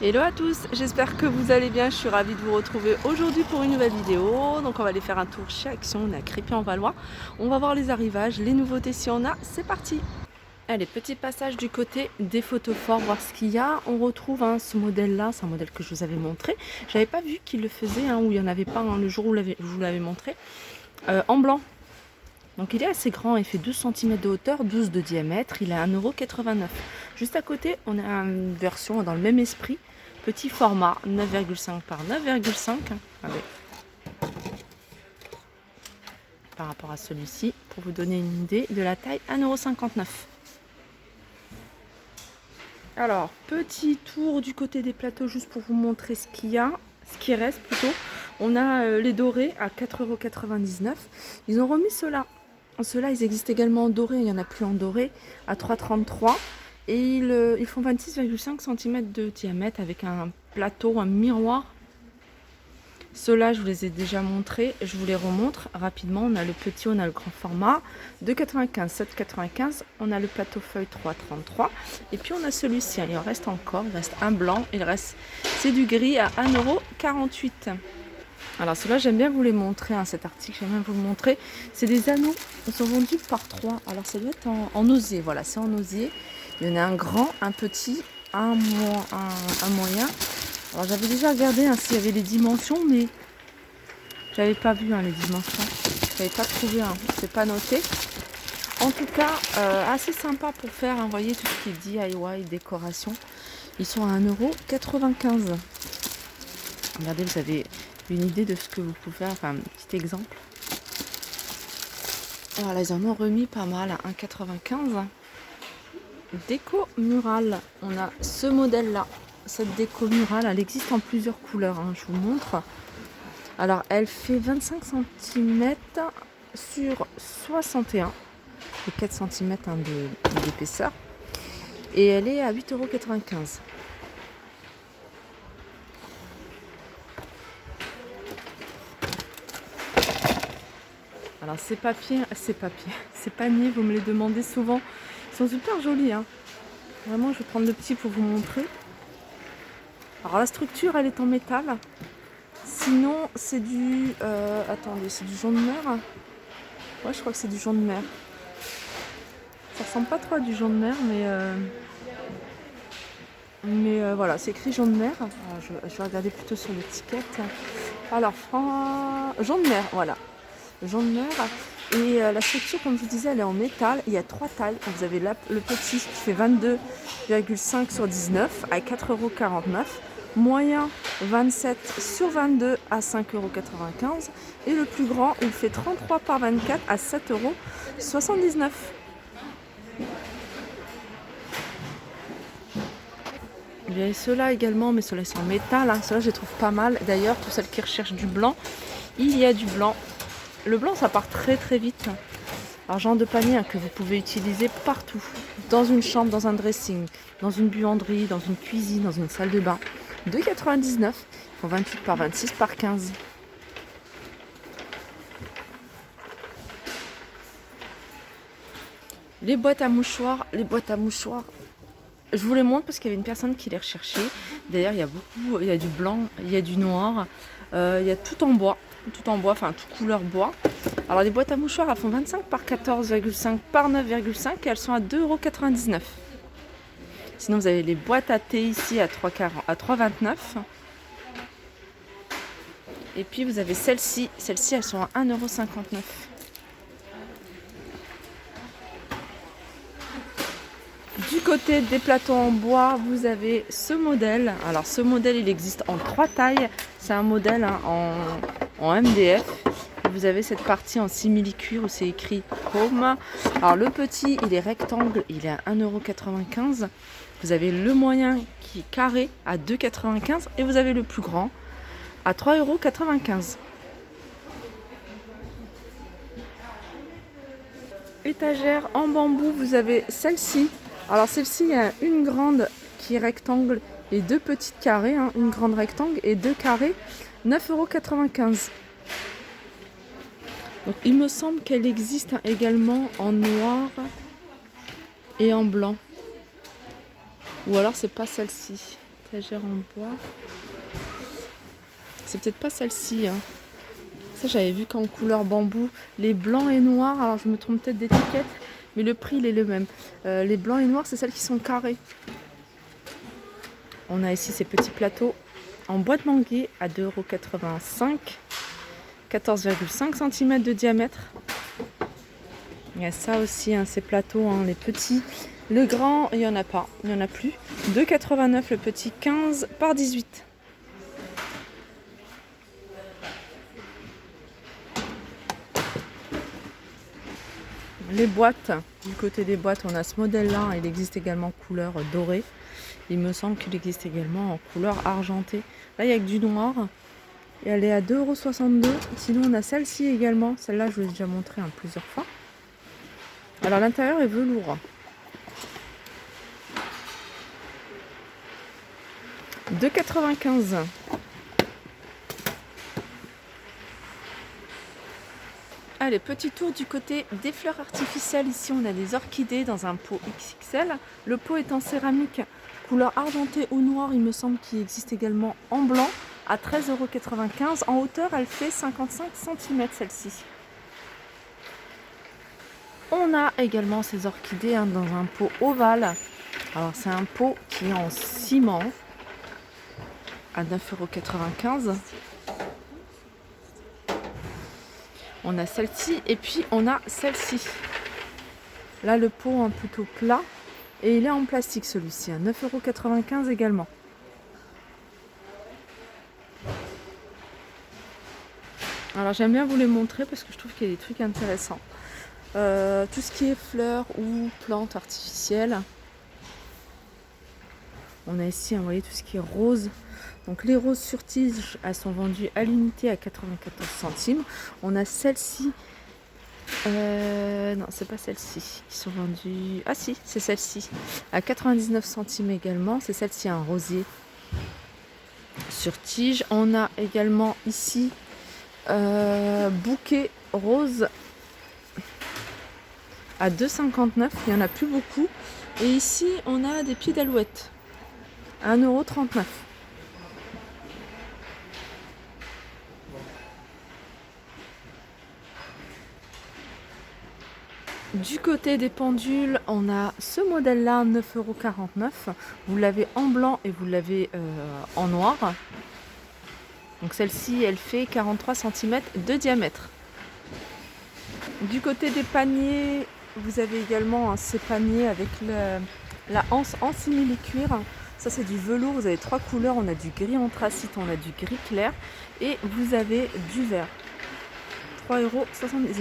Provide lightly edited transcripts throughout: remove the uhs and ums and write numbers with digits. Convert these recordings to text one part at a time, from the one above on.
Hello à tous, j'espère que vous allez bien, je suis ravie de vous retrouver aujourd'hui pour une nouvelle vidéo. Donc on va aller faire un tour chez Action, on est à Crépy-en-Valois. On va voir les arrivages, les nouveautés si on a, c'est parti. Allez, petit passage du côté des photos forts, voir ce qu'il y a. On retrouve ce modèle-là, c'est un modèle que je vous avais montré. J'avais pas vu qu'il le faisait, ou il n'y en avait pas le jour où je vous l'avais montré. En blanc. Donc il est assez grand, il fait 12 cm de hauteur, 12 de diamètre, il est à 1,89 €. Juste à côté, on a une version dans le même esprit, petit format, 9,5 par 9,5. Par rapport à celui-ci, pour vous donner une idée de la taille, 1,59 €. Alors, petit tour du côté des plateaux, juste pour vous montrer ce qu'il y a, ce qui reste plutôt. On a les dorés à 4,99 €. Ils ont remis ceux-là. Ceux-là, ils existent également en doré, il n'y en a plus en doré, à 3,33 €. Et ils font 26,5 cm de diamètre avec un plateau, un miroir. Ceux-là, je vous les ai déjà montrés, je vous les remontre rapidement. On a le petit, on a le grand format, 2,95 €, 7,95 €. On a le plateau feuille 3,33 €. Et puis on a celui-ci, il en reste encore, il reste un blanc, c'est du gris à 1,48 €. Alors ceux-là, j'aime bien vous les montrer, cet article, j'aime bien vous le montrer. C'est des anneaux, ils sont vendus par 3. Alors ça doit être en osier, voilà, c'est en osier. Il y en a un grand, un petit, un moyen. Alors j'avais déjà regardé s'il y avait les dimensions, mais j'avais pas vu les dimensions. J'avais pas trouvé, c'est pas noté. En tout cas, assez sympa pour faire, vous voyez, tout ce qui est DIY, décoration. Ils sont à 1,95 €. Regardez, vous avez une idée de ce que vous pouvez faire, un petit exemple. Voilà, ils en ont remis pas mal à 1,95 €. Déco murale, on a ce modèle-là. Cette déco murale, elle existe en plusieurs couleurs, je vous montre. Alors, elle fait 25 cm sur 61, et 4 cm d'épaisseur. Et elle est à 8,95 €. Alors ces paniers, vous me les demandez souvent. Ils sont super jolis. Vraiment, je vais prendre le petit pour vous montrer. Alors la structure, elle est en métal. Sinon, c'est du... attendez, c'est du jaune de mer. Ouais, je crois que c'est du jaune de mer. Ça ressemble pas trop à du jaune de mer, mais voilà, c'est écrit jaune de mer. Alors, je vais regarder plutôt sur l'étiquette. Alors, jaune de mer, voilà. Jaune de mer. Et la structure, comme je vous disais, elle est en métal. Il y a 3 tailles. Vous avez le petit qui fait 22,5 sur 19 à 4,49 €. Moyen 27 sur 22 à 5,95 €. Et le plus grand, il fait 33 par 24 à 7,79 €. Il y a ceux-là également, mais ceux-là sont en métal. Ceux-là, je les trouve pas mal. D'ailleurs, pour celles qui recherchent du blanc, il y a du blanc. Le blanc, ça part très très vite. Alors, genre de panier que vous pouvez utiliser partout. Dans une chambre, dans un dressing, dans une buanderie, dans une cuisine, dans une salle de bain. 2,99 €. Ils font 28 par 26 par 15. Les boîtes à mouchoirs. Je vous les montre parce qu'il y avait une personne qui les recherchait. D'ailleurs, il y a du blanc, il y a du noir, il y a tout en bois, toute couleur bois. Alors les boîtes à mouchoirs, elles font 25 par 14,5 par 9,5 et elles sont à 2,99 €. Sinon, vous avez les boîtes à thé ici à 3,29 €. Et puis vous avez celles-ci, elles sont à 1,59 €. Du côté des plateaux en bois, vous avez ce modèle. Alors ce modèle, il existe en 3 tailles. C'est un modèle en MDF. Vous avez cette partie en simili-cuir où c'est écrit Home. Alors le petit, il est rectangle, il est à 1,95 €. Vous avez le moyen qui est carré à 2,95 € et vous avez le plus grand à 3,95 €. Étagère en bambou, vous avez celle-ci. Alors celle-ci, il y a une grande qui est rectangle et 2 petites carrées, une grande rectangle et 2 carrés, 9,95 €. Donc il me semble qu'elle existe également en noir et en blanc. Ou alors c'est pas celle-ci. étagère en bois. C'est peut-être pas celle-ci. Hein. Ça, j'avais vu qu'en couleur bambou, les blancs et noirs, alors je me trompe peut-être d'étiquette, mais le prix il est le même. Les blancs et noirs, c'est celles qui sont carrées. On a ici ces petits plateaux en bois de manguier à 2,85 €, 14,5 cm de diamètre. Il y a ça aussi, hein, ces plateaux, hein, les petits. Le grand, il n'y en a pas, il n'y en a plus. 2,89 € le petit, 15 par 18. Les boîtes, du côté des boîtes, on a ce modèle-là. Il existe également couleur dorée. Il me semble qu'il existe également en couleur argentée. Là, il n'y a que du noir. Et elle est à 2,62 €. Sinon, on a celle-ci également. Celle-là, je vous ai déjà montré plusieurs fois. Alors, l'intérieur est velours. 2,95 €. Allez, petit tour du côté des fleurs artificielles. Ici, on a des orchidées dans un pot XXL. Le pot est en céramique, couleur argentée ou noire. Il me semble qu'il existe également en blanc, à 13,95 €. En hauteur, elle fait 55 cm, celle-ci. On a également ces orchidées dans un pot ovale. Alors, c'est un pot qui est en ciment, à 9,95 €. On a celle-ci et puis on a celle-ci. Là, le pot plutôt plat et il est en plastique celui-ci, à 9,95 € également. Alors j'aime bien vous les montrer parce que je trouve qu'il y a des trucs intéressants. Tout ce qui est fleurs ou plantes artificielles. On a ici, vous voyez, tout ce qui est rose. Donc les roses sur tige, elles sont vendues à l'unité à 94 centimes. On a celle-ci. Non, c'est pas celle-ci qui sont vendues. Ah si, c'est celle-ci. À 99 centimes également. C'est celle-ci, un rosier sur tige. On a également ici bouquet rose à 2,59 €. Il n'y en a plus beaucoup. Et ici, on a des pieds d'alouette à 1,39 €. Du côté des pendules, on a ce modèle-là, 9,49 €. Vous l'avez en blanc et vous l'avez en noir. Donc celle-ci, elle fait 43 cm de diamètre. Du côté des paniers, vous avez également ces paniers avec la anse en simili-cuir. Ça, c'est du velours. Vous avez 3 couleurs. On a du gris anthracite, on a du gris clair et vous avez du vert. 3,79 €.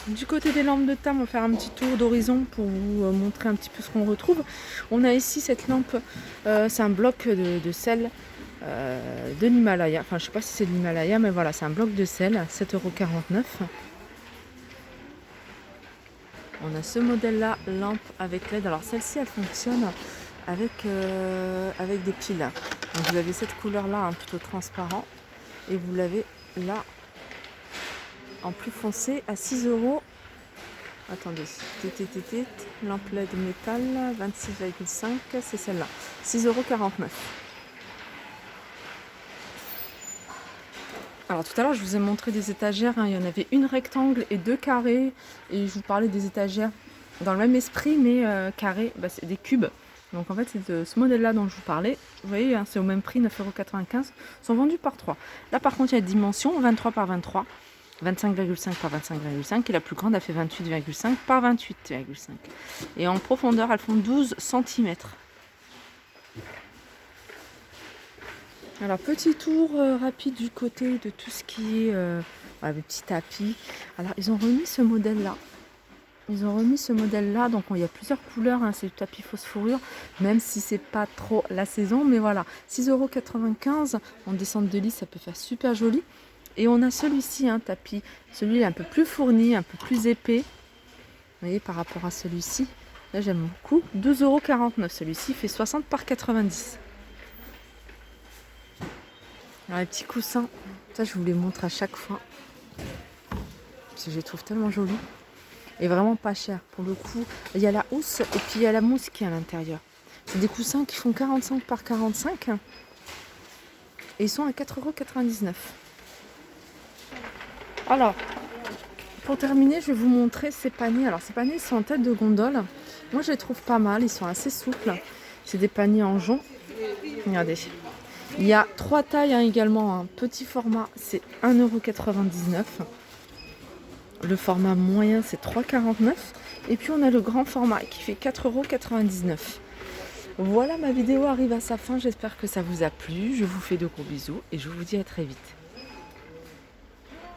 Du côté des lampes de table, on va faire un petit tour d'horizon pour vous montrer un petit peu ce qu'on retrouve. On a ici cette lampe, c'est un bloc de sel de l'Himalaya. Enfin, je ne sais pas si c'est de l'Himalaya, mais voilà, c'est un bloc de sel à 7,49 €. On a ce modèle-là, lampe avec LED. Alors celle-ci, elle fonctionne avec des piles. Donc vous avez cette couleur-là, plutôt transparent, et vous l'avez là en plus foncé à 6 €. Attendez, lampe LED métal 26,5, c'est celle-là, 6,49 €. Alors tout à l'heure je vous ai montré des étagères, il y en avait une rectangle et 2 carrés, et je vous parlais des étagères dans le même esprit mais carrés, c'est des cubes. Donc en fait c'est de ce modèle là dont je vous parlais. Vous voyez, c'est au même prix, 9,95 €, sont vendus par 3. Là par contre il y a la dimension 23 par 23, 25,5 par 25,5, et la plus grande a fait 28,5 par 28,5. Et en profondeur elles font 12 cm. Alors petit tour rapide du côté de tout ce qui est les petits tapis. Alors ils ont remis ce modèle là. Donc il y a plusieurs couleurs, c'est le tapis fausse fourrure, même si c'est pas trop la saison, mais voilà, 6,95 € en descente de lit, ça peut faire super joli. Et on a celui-ci, un tapis, celui là un peu plus fourni, un peu plus épais. Vous voyez, par rapport à celui-ci, là j'aime beaucoup. 2,49 €, celui-ci fait 60 par 90. Alors les petits coussins, ça je vous les montre à chaque fois, parce que je les trouve tellement jolis et vraiment pas chers pour le coup. Il y a la housse et puis il y a la mousse qui est à l'intérieur. C'est des coussins qui font 45 par 45. Et ils sont à 4,99 €. Alors, pour terminer, je vais vous montrer ces paniers. Alors, ces paniers sont en tête de gondole. Moi, je les trouve pas mal. Ils sont assez souples. C'est des paniers en jonc. Regardez. Il y a 3 tailles également. Un petit format, c'est 1,99 €. Le format moyen, c'est 3,49 €. Et puis, on a le grand format qui fait 4,99 €. Voilà, ma vidéo arrive à sa fin. J'espère que ça vous a plu. Je vous fais de gros bisous et je vous dis à très vite.